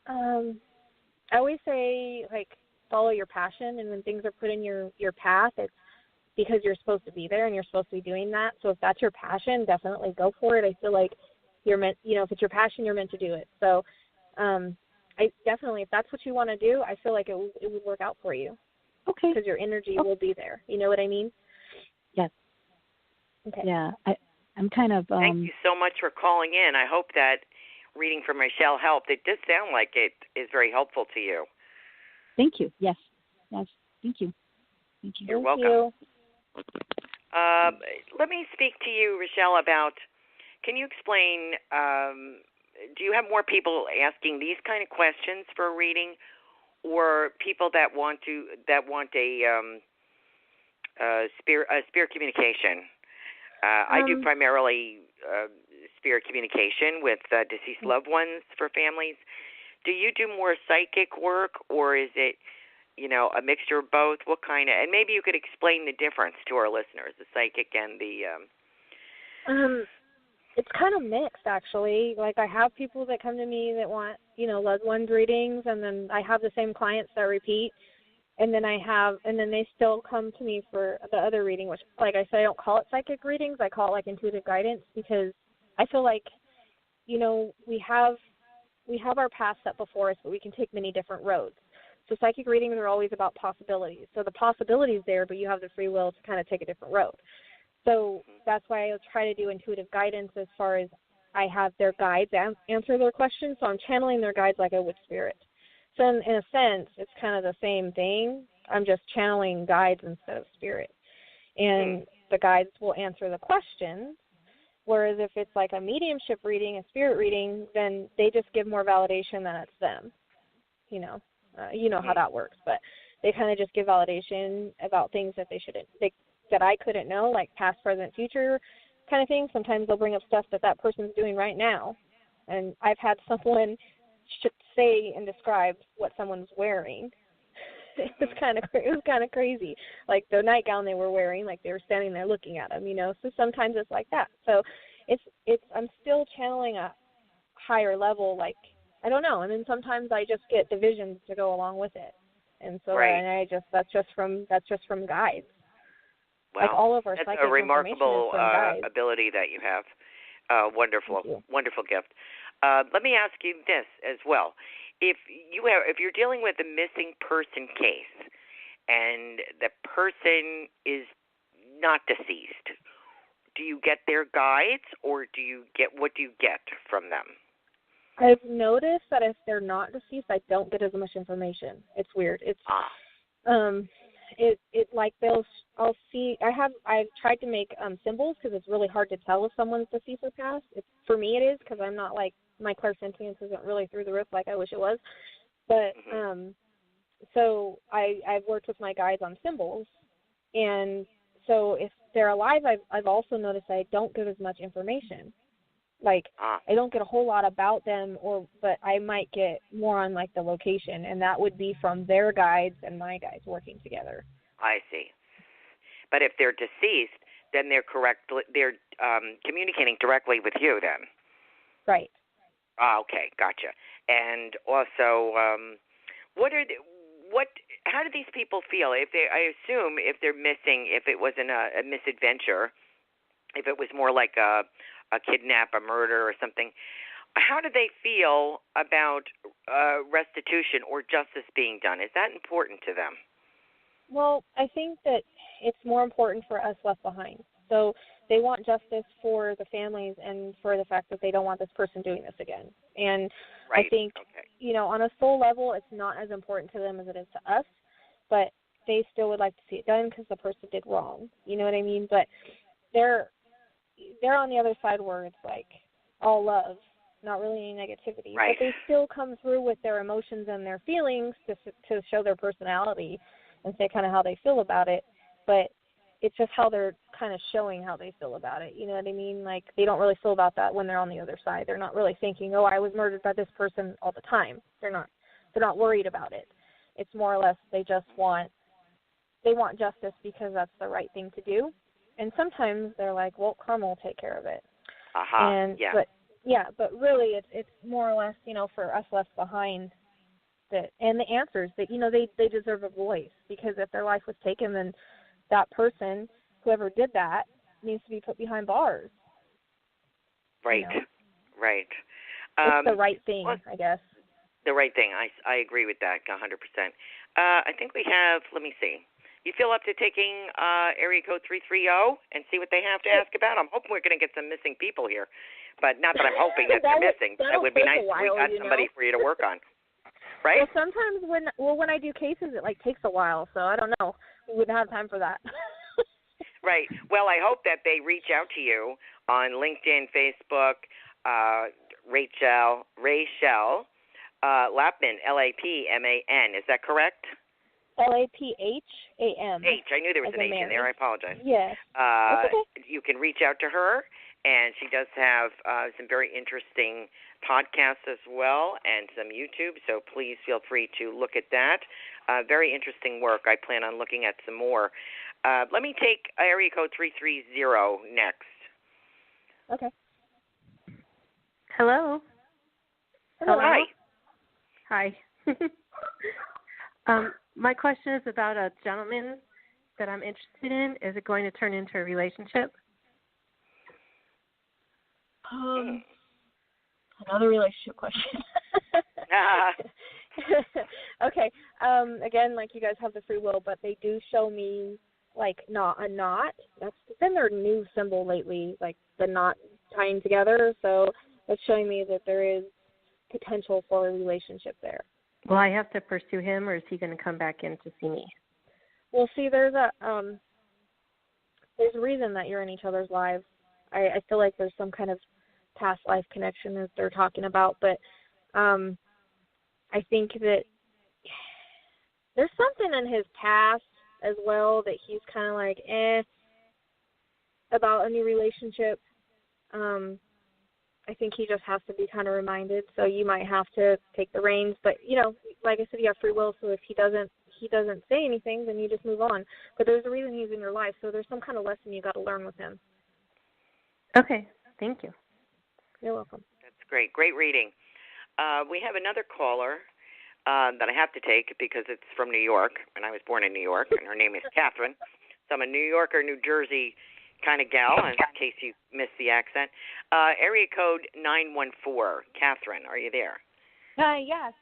I always say, like, follow your passion, and when things are put in your path, it's because you're supposed to be there and you're supposed to be doing that. So if that's your passion, definitely go for it. I feel like you're meant, you know, if it's your passion, you're meant to do it. So I definitely, if that's what you want to do, I feel like it would work out for you. Okay. Because your energy will be there. You know what I mean? Yes. Okay. Yeah. I'm kind of... Thank you so much for calling in. I hope that reading from Rachelle helped. It does sound like it is very helpful to you. Thank you. Yes. Yes. Thank you. Thank you. You're welcome. Let me speak to you, Rachelle, about, can you explain, do you have more people asking these kind of questions for a reading, or people that want a spirit communication? I do primarily spirit communication with deceased loved ones for families. Do you do more psychic work, or is it, you know, a mixture of both? What kind of, and maybe you could explain the difference to our listeners, the psychic and the... It's kind of mixed, actually. Like, I have people that come to me that want, you know, loved ones readings, and then I have the same clients that repeat, and then they still come to me for the other reading, which, like I said, I don't call it psychic readings. I call it, like, intuitive guidance, because I feel like, you know, we have our path set before us, but we can take many different roads. So psychic readings are always about possibilities. So the possibility is there, but you have the free will to kind of take a different road. So that's why I try to do intuitive guidance, as far as I have their guides answer their questions. So I'm channeling their guides like I would spirit. So in a sense, it's kind of the same thing. I'm just channeling guides instead of spirit. And the guides will answer the questions, whereas if it's like a mediumship reading, a spirit reading, then they just give more validation that it's them. You know how that works, but they kind of just give validation about things that that I couldn't know, like past, present, future kind of thing. Sometimes they'll bring up stuff that person's doing right now, and I've had someone say and describe what someone's wearing. It was kind of crazy, like the nightgown they were wearing, like they were standing there looking at them, you know. So sometimes it's like that. So I'm still channeling a higher level, like, I don't know. And then sometimes I just get divisions to go along with it. And so that's just from guides. Wow. Like all of our that's psychic a remarkable guides. ability that you have. Wonderful gift. Let me ask you this as well. If you're dealing with a missing person case and the person is not deceased, do you get their guides, or what do you get from them? I've noticed that if they're not deceased, I don't get as much information. It's weird. It like I'll see. I've tried to make symbols, because it's really hard to tell if someone's deceased or passed. For me, it is, because I'm not, like, my clairsentience isn't really through the roof like I wish it was. But so I've worked with my guides on symbols, and so if they're alive, I've also noticed I don't give as much information. Like, I don't get a whole lot about them, but I might get more on, like, the location, and that would be from their guides and my guides working together. I see. But if they're deceased, then they're communicating directly with you then. Right. Okay, gotcha. And also, how do these people feel? I assume if they're missing, if it wasn't a misadventure, if it was more like a kidnap, a murder, or something, how do they feel about restitution or justice being done? Is that important to them? Well, I think that it's more important for us left behind. So they want justice for the families and for the fact that they don't want this person doing this again. And I think, on a soul level, it's not as important to them as it is to us, but they still would like to see it done because the person did wrong. You know what I mean? But they're on the other side where it's like all love, not really any negativity. Right. But they still come through with their emotions and their feelings to show their personality and say kind of how they feel about it. But it's just how they're kind of showing how they feel about it. You know what I mean? Like, they don't really feel about that when they're on the other side. They're not really thinking, oh, I was murdered by this person all the time. They're not worried about it. It's more or less they want justice because that's the right thing to do. And sometimes they're like, well, karma will take care of it. But really it's more or less, for us left behind, that, and the answers that, they deserve a voice, because if their life was taken, then that person, whoever did that, needs to be put behind bars. Right. Right. It's the right thing, I guess. The right thing. I agree with that 100%. I think we have, let me see. You feel up to taking area code 330 and see what they have to ask about? I'm hoping we're going to get some missing people here. But not that I'm hoping that they're missing. That would be nice if we got somebody for you to work on. Right? Well, sometimes when I do cases, it takes a while. So I don't know. We wouldn't have time for that. Right. Well, I hope that they reach out to you on LinkedIn, Facebook, Rachell Lapham, Lapman. Is that correct? Lapham. I knew there was an H in there. I apologize. Yes. Okay. You can reach out to her, and she does have some very interesting podcasts as well and some YouTube, so please feel free to look at that. Very interesting work. I plan on looking at some more. Let me take area code 330 next. Okay. Hello. Hello. Hi. My question is about a gentleman that I'm interested in. Is it going to turn into a relationship? Another relationship question. Okay. Again, you guys have the free will, but they do show me a knot. That's been their new symbol lately, the knot tying together. So it's showing me that there is potential for a relationship there. Will I have to pursue him, or is he going to come back in to see me? Well, see, there's a reason that you're in each other's lives. I feel like there's some kind of past life connection that they're talking about, but I think that there's something in his past as well that he's kind of about a new relationship. I think he just has to be kind of reminded, so you might have to take the reins. But, like I said, you have free will, so if he doesn't say anything, then you just move on. But there's a reason he's in your life, so there's some kind of lesson you got to learn with him. Okay, thank you. You're welcome. That's great. Great reading. We have another caller that I have to take because it's from New York, and I was born in New York, and her name is Catherine. So I'm a New Yorker, New Jersey kind of gal, in case you missed the accent. Area code 914. Catherine, are you there? Yes.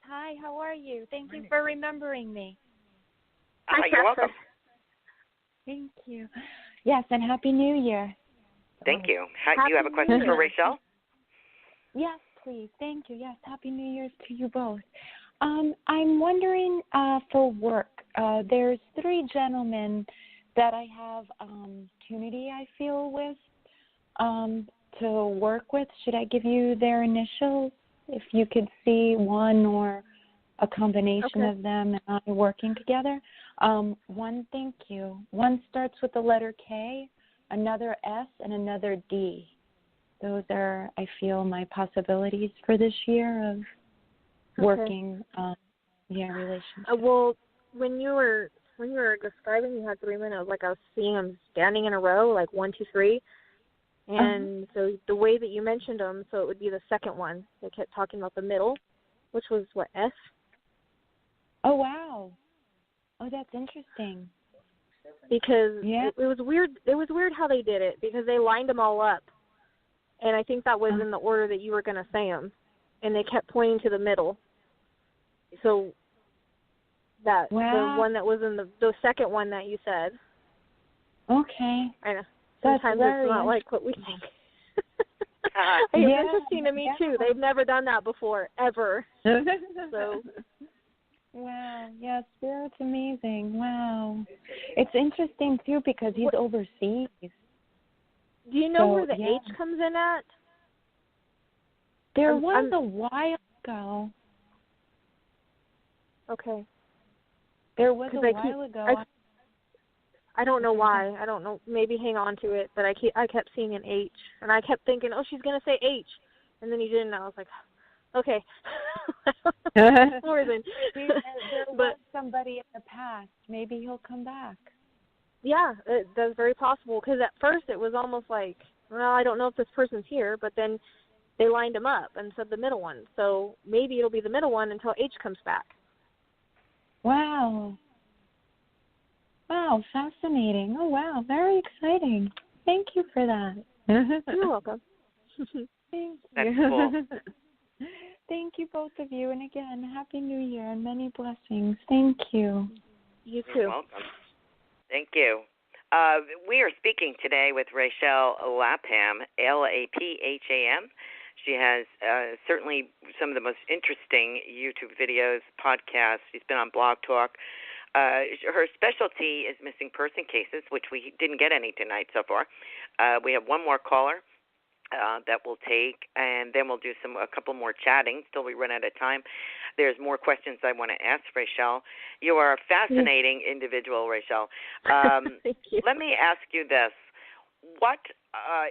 Hi, how are you? Thank you for remembering me. You're welcome. Thank you. Yes, and Happy New Year. Thank you. You have a question for Rachelle? Yes, please. Thank you. Yes, Happy New Year's to you both. I'm wondering for work. There's 3 gentlemen that I have opportunity, I feel, with to work with. Should I give you their initials? If you could see one or a combination of them and I working together. One, thank you. One starts with the letter K, another S, and another D. Those are, I feel, my possibilities for this year of working relationship. Well, when you were describing, you had 3 men. I was seeing them standing in a row, 1, 2, 3. And so the way that you mentioned them, so it would be the second one. They kept talking about the middle, which was what, S? Oh, wow. Oh, that's interesting. Because it was weird. It was weird how they did it, because they lined them all up. And I think that was in the order that you were going to say them. And they kept pointing to the middle. So the one that was in the second one that you said. Okay. I know. Sometimes it's not like what we think. It's interesting to me, too. They've never done that before, ever. So. Wow. Yeah, Spirit's amazing. Wow. It's interesting, too, because he's overseas. Do you know where the H comes in at? There was a while ago. Okay. There was a while ago. I don't know why. I don't know. Maybe hang on to it, but I kept seeing an H, and I kept thinking, oh, she's gonna say H, and then he didn't. I was like, okay. More than. There was somebody in the past. Maybe he'll come back. Yeah, that's very possible. Because at first it was almost like, well, I don't know if this person's here, but then they lined him up and said the middle one. So maybe it'll be the middle one until H comes back. Wow. Wow, fascinating. Oh, wow, very exciting. Thank you for that. You're welcome. Thank That's you. cool. Thank you, both of you. And again, Happy New Year and many blessings. Thank you. You too. You're welcome. Thank you. We are speaking today with Rachell Lapham, Lapham. She has certainly some of the most interesting YouTube videos, podcasts. She's been on Blog Talk. Her specialty is missing person cases, which we didn't get any tonight so far. We have one more caller that we'll take, and then we'll do a couple more chatting till we run out of time. There's more questions I want to ask Rachelle. You are a fascinating individual, Rachelle. Thank you. Let me ask you this. What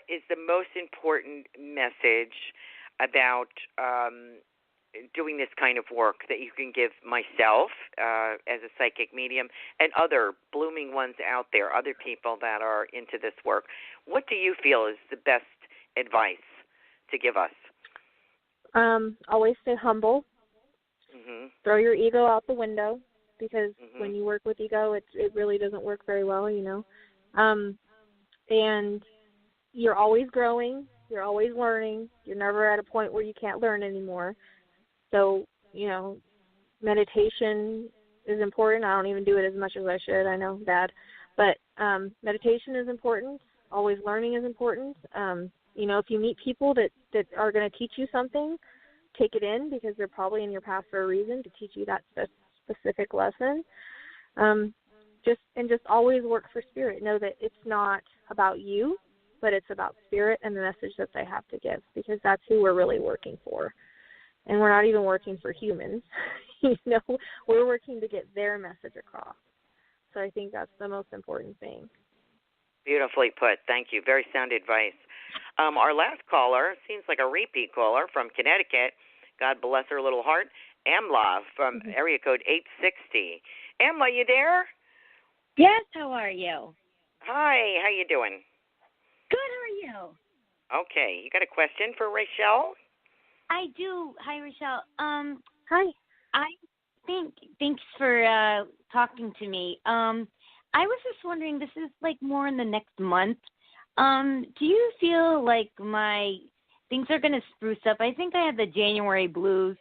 is the most important message about doing this kind of work that you can give myself as a psychic medium and other blooming ones out there, other people that are into this work? What do you feel is the best advice to give us? Always stay humble. Mm-hmm. Throw your ego out the window, because when you work with ego, it really doesn't work very well, and you're always growing, you're always learning, you're never at a point where you can't learn anymore. So, meditation is important. I don't even do it as much as I should, I know, Dad. But meditation is important. Always learning is important. If you meet people that are going to teach you something, take it in, because they're probably in your path for a reason, to teach you that specific lesson. Just always work for spirit. Know that it's not about you, but it's about spirit and the message that they have to give, because that's who we're really working for. And we're not even working for humans. We're working to get their message across. So I think that's the most important thing. Beautifully put. Thank you. Very sound advice. Our last caller seems like a repeat caller from Connecticut. God bless her little heart. Amla from area code 860. Amla, you there? Yes, how are you? Hi, how you doing? Good, how are you? Okay, you got a question for Rachelle? I do. Hi, Rachelle. Hi. Thanks for talking to me. I was just wondering, this is like more in the next month. Do you feel like my things are going to spruce up? I think I have the January blues.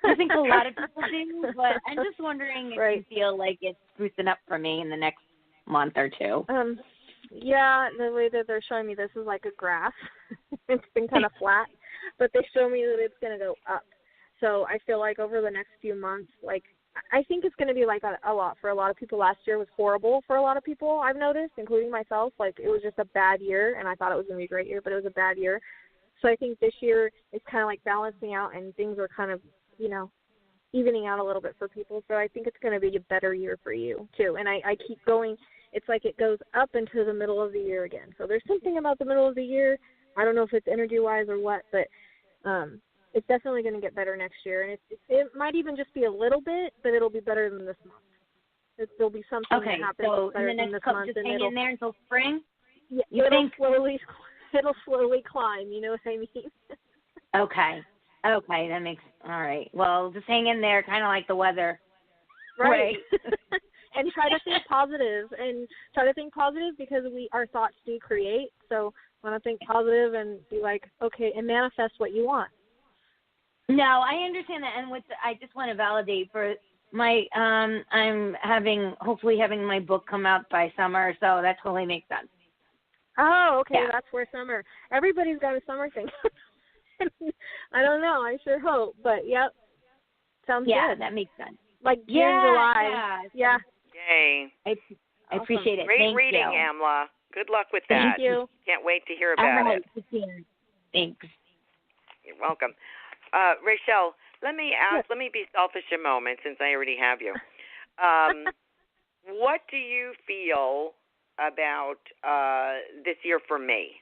I think a lot of people do, but I'm just wondering if you feel like it's sprucing up for me in the next month or two. Yeah, the way that they're showing me this is like a graph. It's been kind of flat, but they show me that it's going to go up. So I feel like over the next few months, I think it's going to be like a lot for a lot of people. Last year was horrible for a lot of people, I've noticed, including myself. It was just a bad year, and I thought it was going to be a great year, but it was a bad year. So I think this year is kind of like balancing out, and things are kind of, evening out a little bit for people. So I think it's going to be a better year for you, too. And I keep going. It's like it goes up into the middle of the year again. So there's something about the middle of the year. I don't know if it's energy-wise or what, but it's definitely going to get better next year. And it might even just be a little bit, but it'll be better than this month. There'll be something that happens better in the than next this month. Just hang in there until spring? Yeah, it'll slowly climb, you know what I mean? Okay, that makes, all right. Well, just hang in there, kind of like the weather. Right. And try to think positive, because our thoughts do create. So want to think positive and be like, okay, and manifest what you want. No, I understand that, and I just want to validate for my I'm hopefully having my book come out by summer, so that totally makes sense. Oh, okay, yeah. That's for summer. Everybody's got a summer thing. I don't know. I sure hope, but yep, sounds good. Yeah, that makes sense. Like June, July. Yeah. Yay. I appreciate it. Great Thank reading, you. Amla. Good luck with that. Thank you. Can't wait to hear about it. Thanks. You're welcome. Rachelle, let me be selfish a moment, since I already have you. what do you feel about this year for me?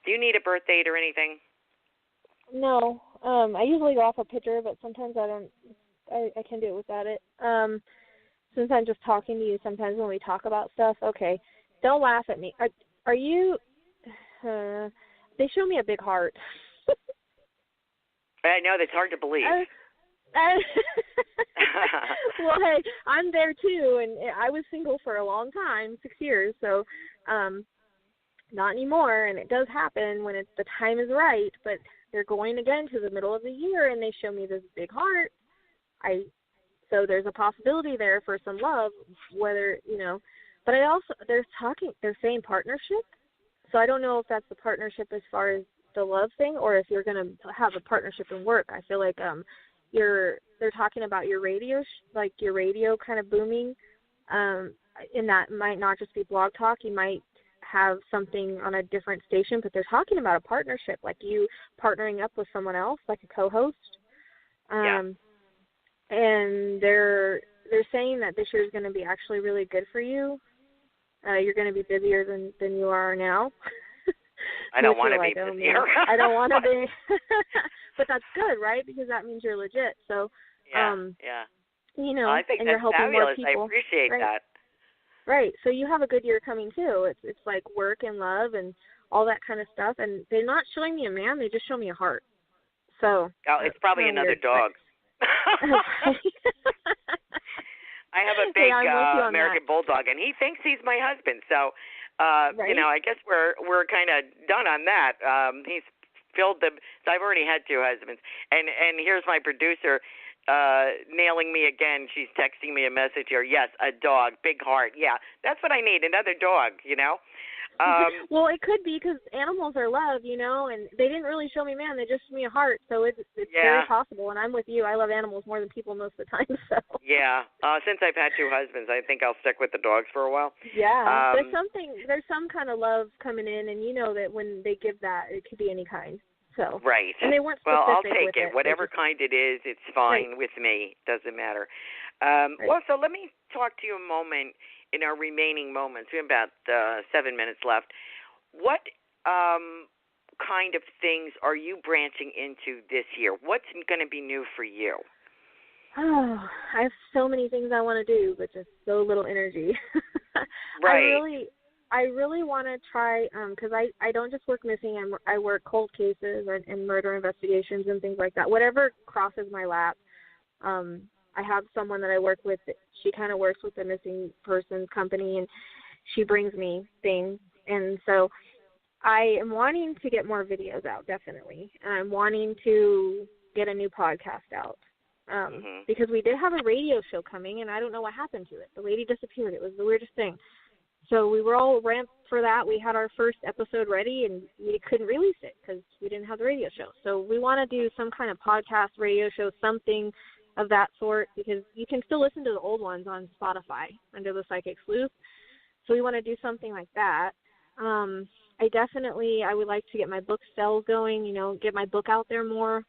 Do you need a birth date or anything? No. I usually go off a picture, but sometimes I don't. I can do it without it. Since I'm just talking to you, sometimes when we talk about stuff, okay, don't laugh at me. Are you? They show me a big heart. I know, that's hard to believe. Well, hey, I'm there too, and I was single for a long time, 6 years, so not anymore, and it does happen when the time is right, but they're going again to the middle of the year, and they show me this big heart. So there's a possibility there for some love, whether, but they're saying partnership, so I don't know if that's the partnership as far as the love thing, or if you're going to have a partnership in work. I feel like they're talking about your radio, your radio kind of booming, and that might not just be Blog Talk. You might have something on a different station, but they're talking about a partnership, like you partnering up with someone else, like a co-host. And they're saying that this year is going to be actually really good for you. You're going to be busier than you are now. I don't want to be busier. I don't want to be. But that's good, right? Because that means you're legit. So, I think and that's you're helping fabulous. more people. I appreciate that. Right. So you have a good year coming too. It's like work and love and all that kind of stuff. And they're not showing me a man; they just show me a heart. So. Oh, it's probably another dog. I have a big American Bulldog, and he thinks he's my husband. So, I guess we're kind of done on that. He's filled the. So I've already had 2 husbands, and here's my producer nailing me again. She's texting me a message here. Yes, a dog, big heart. Yeah, that's what I need. Another dog. Well, it could be because animals are love, and they didn't really show me man. They just showed me a heart, so it's very possible. And I'm with you. I love animals more than people most of the time. So. Yeah. Since I've had 2 husbands, I think I'll stick with the dogs for a while. Yeah. There's some kind of love coming in, and you know that when they give that, it could be any kind. So. Right. And they weren't specific. Well, I'll take with it. Whatever kind it is, it's fine with me. Doesn't matter. Well, so let me talk to you a moment. In our remaining moments, we have about 7 minutes left. What kind of things are you branching into this year? What's going to be new for you? Oh, I have so many things I want to do, but just so little energy. Right. I really want to try, because I don't just work missing. I work cold cases and murder investigations and things like that. Whatever crosses my lap. I have someone that I work with. She kind of works with the missing persons company, and she brings me things. And so I am wanting to get more videos out, definitely. And I'm wanting to get a new podcast out because we did have a radio show coming, and I don't know what happened to it. The lady disappeared. It was the weirdest thing. So we were all ramped for that. We had our first episode ready, and we couldn't release it because we didn't have the radio show. So we want to do some kind of podcast, radio show, something of that sort, because you can still listen to the old ones on Spotify under the Psychic Sleuth. So we want to do something like that. I would like to get my book sales going, get my book out there more.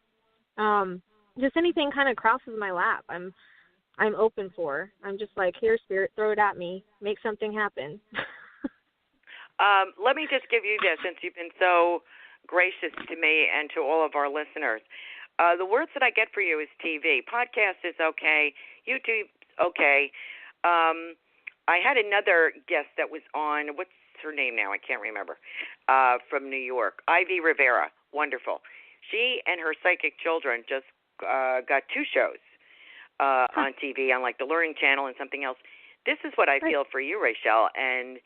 Just anything kind of crosses my lap. I'm open for. I'm just like, here, Spirit, throw it at me. Make something happen. Let me just give you this, since you've been so gracious to me and to all of our listeners. The words that I get for you is TV. Podcast is okay. YouTube's okay. I had another guest that was on, what's her name now? I can't remember, from New York. Ivy Rivera. Wonderful. She and her psychic children just got 2 shows on TV, on like the Learning Channel and something else. This is what I feel for you, Rachelle, and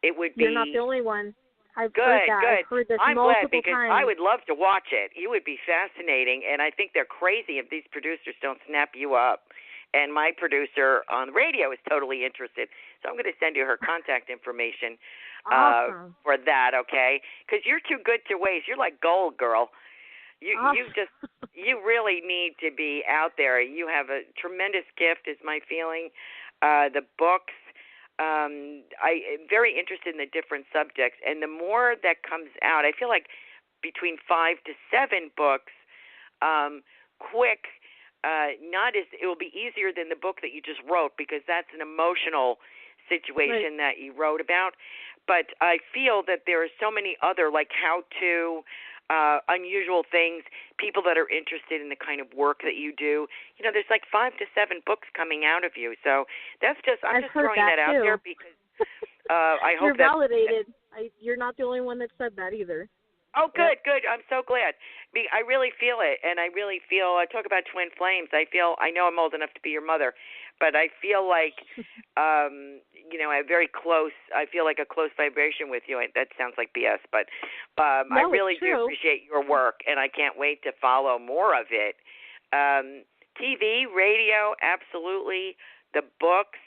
it would be... You're not the only one. I've good, heard that. Good. I've heard this I'm glad, because times. I would love to watch it. You would be fascinating, and I think they're crazy if these producers don't snap you up. And my producer on the radio is totally interested, so I'm going to send you her contact information for that, okay? Because you're too good to waste. You're like gold, girl. You really need to be out there. You have a tremendous gift, is my feeling. The books. I'm very interested in the different subjects, and the more that comes out, I feel like between 5 to 7 books, quick, it will be easier than the book that you just wrote, because that's an emotional situation that you wrote about. But I feel that there are so many other, like how-to, unusual things, people that are interested in the kind of work that you do. You know, there's like 5 to 7 books coming out of you. So that's just, I'm just throwing that out there because I hope you're validated. You're not the only one that said that either. Oh, good, good. I'm so glad. I really feel it, and I really feel, talk about twin flames. I know I'm old enough to be your mother, but I feel like, you know, I feel like a close vibration with you. That sounds like BS, but I really do appreciate your work, and I can't wait to follow more of it. TV, radio, absolutely. The books.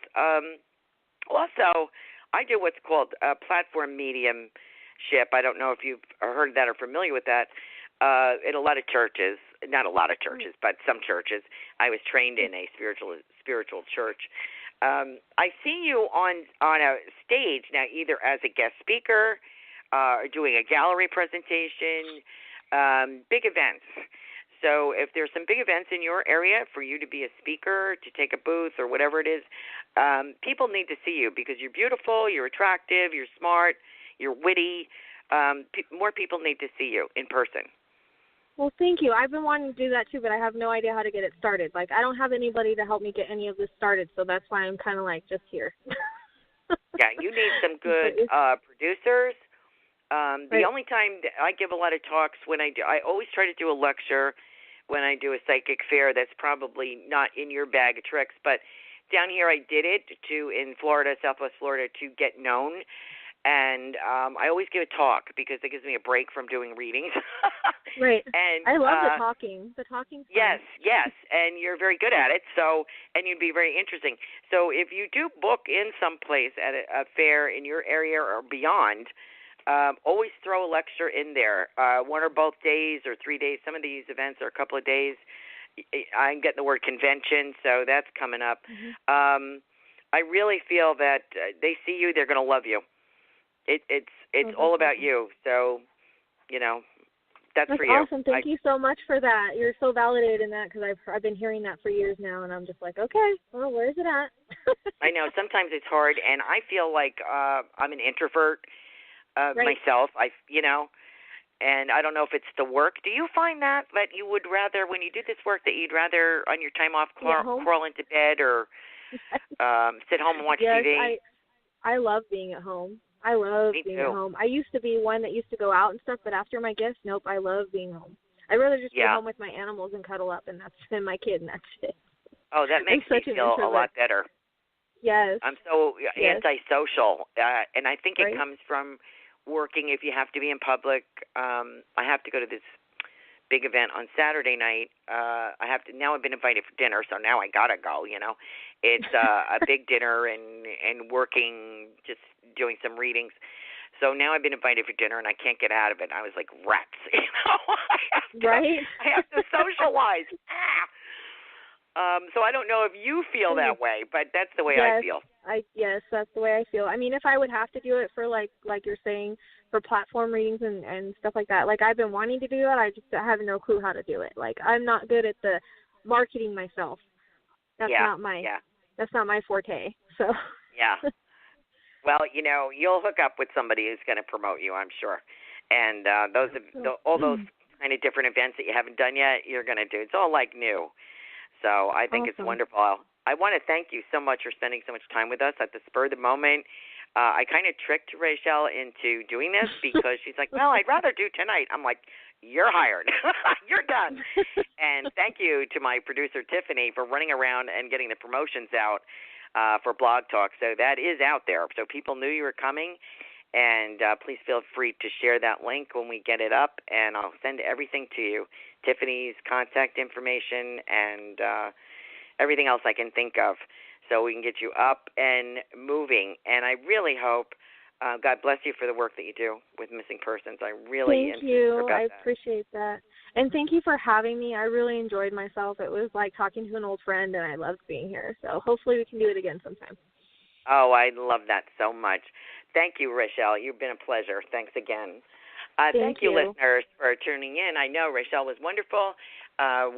Also, I do what's called platform mediumship. I don't know if you've heard that or familiar with that. In a lot of churches, not a lot of churches, but some churches, I was trained in a spiritual church. I see you on a stage now, either as a guest speaker or doing a gallery presentation, big events. So if there's some big events in your area for you to be a speaker, to take a booth or whatever it is, people need to see you because you're beautiful, you're attractive, you're smart, you're witty. More people need to see you in person. Well, thank you. I've been wanting to do that too, but I have no idea how to get it started. Like, I don't have anybody to help me get any of this started, so that's why I'm kind of like just here. Yeah, you need some good producers. The only time that I give a lot of talks I always try to do a lecture when I do a psychic fair. That's probably not in your bag of tricks, but down here I did it in Florida, Southwest Florida, to get known. And I always give a talk because it gives me a break from doing readings. Right. And I love the talking. The talking's fun. Yes, and you're very good at it. So, and you'd be very interesting. So, if you do book in some place at a fair in your area or beyond, always throw a lecture in there. 1 or both days or 3 days. Some of these events are a couple of days. I'm getting the word convention, so that's coming up. Mm-hmm. I really feel that they see you, they're going to love you. It's all about you. So, you know, that's for you. Awesome. Thank you so much for that. You're so validated in that because I've been hearing that for years now, and I'm just like, okay, well, where's it at? I know. Sometimes it's hard, and I feel like I'm an introvert myself. And I don't know if it's the work. Do you find that you would rather, when you do this work, that you'd rather on your time off crawl into bed or sit home and watch TV? I love being at home. I love being at home. I used to be one that used to go out and stuff, but after my gifts, nope, I love being home. I'd rather just be home with my animals and cuddle up and my kid, and that's it. Oh, that makes me feel a lot better. Yes. I'm so antisocial, and I think it comes from working. If you have to be in public, I have to go to this big event on Saturday night. Now I've been invited for dinner, so now I gotta go, you know. It's a big dinner and working, just doing some readings. So now I've been invited for dinner and I can't get out of it. I was like rats, you know. I have to socialize. So I don't know if you feel that way, but that's the way I feel. Yes, that's the way I feel. I mean, if I would have to do it for like you're saying, for platform readings and stuff like that, like I've been wanting to do that, I have no clue how to do it. Like I'm not good at the marketing myself. That's not my forte. So yeah. Well, you know, you'll hook up with somebody who's going to promote you, I'm sure. And all those kind of different events that you haven't done yet, you're going to do. It's all like new. So I think it's wonderful. I want to thank you so much for spending so much time with us at the spur of the moment. I kind of tricked Rachelle into doing this because she's like, well, I'd rather do tonight. I'm like, you're hired. You're done. And thank you to my producer, Tiffany, for running around and getting the promotions out for Blog Talk. So that is out there. So people knew you were coming. And please feel free to share that link when we get it up, and I'll send everything to you, Tiffany's contact information and everything else I can think of, so we can get you up and moving. And I really hope, God bless you for the work that you do with missing persons. I really thank you. I appreciate that. And thank you for having me. I really enjoyed myself. It was like talking to an old friend, and I loved being here. So hopefully we can do it again sometime. Oh, I love that so much. Thank you, Rachelle. You've been a pleasure. Thanks again. Thank you, listeners, for tuning in. I know Rachelle was wonderful.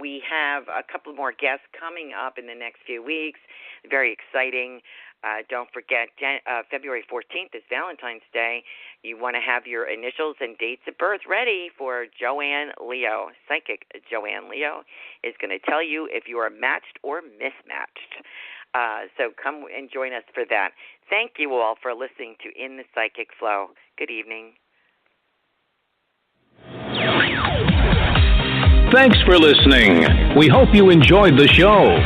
We have a couple more guests coming up in the next few weeks. Very exciting. Don't forget, February 14th is Valentine's Day. You want to have your initials and dates of birth ready for Joanne Leo. Psychic Joanne Leo is going to tell you if you are matched or mismatched. So come and join us for that. Thank you all for listening to In the Psychic Flow. Good evening. Thanks for listening. We hope you enjoyed the show.